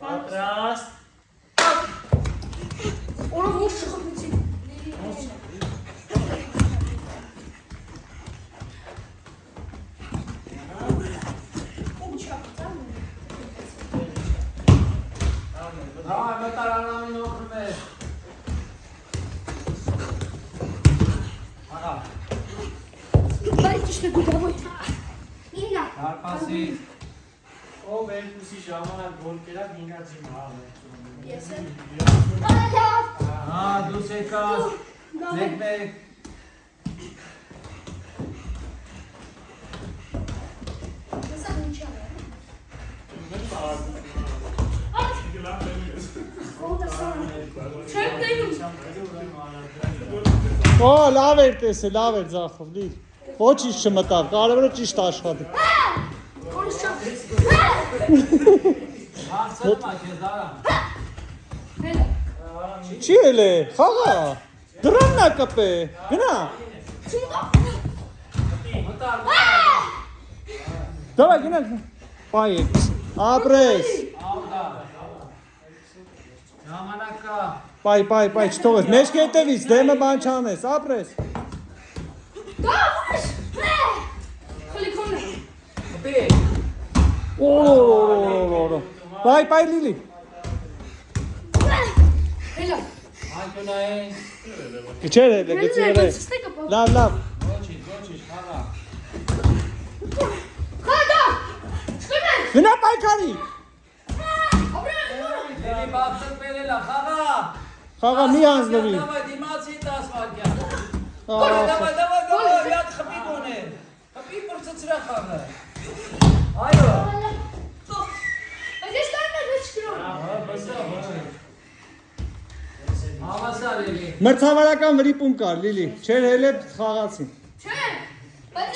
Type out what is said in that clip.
Պատրաստ Օրը ոչ չխփեցի Давай, մտարանամին օգնում ես Աղա Բայց ճիշտ է դու դավոյ Իննա Հարպասի Ով երկուսի ժամանակ գոլ կերավ ինգացի մահալ Ես եմ Հա, դուս եկաս Մեկ Ես եմ ինչա Չեմ տենում Օ, լավ էր տեսել, լավ էր ձախով, լիր Ոչինչ չմտավ, կարևորը ճիշտ աշխատի Որս չա Հարցնում ա կեզ արամ Չի էլ է, խաղա Դրաննա կպե, գնա Դավայ գնա Պայ եք, ապրես Ժամանակա Պայ, չթողես, մեջք հետևից, դեմը բան չանես, ապրես Դա որս Խլիքոնը Պայ, լիլի Հելա Անկյունային Գչեր էլ է, գծեր է Լավ Ոչինչ, խաղա Խադա Շկրմեն Գնա պայքարի Լելի բացըտ բերելա, խաղա Խաղա մի անձնվի Դավայ, դիմացի 10 վարկյան Դավայ, յատ խպի գոներ Խպի պրծծրա խաղը Այո Բայց ես կարն էր ոչ շկրում Հավասար էլի Մրցավարական վրիպում կար, լիլի Չեր հել է խաղացին Չէ Բայց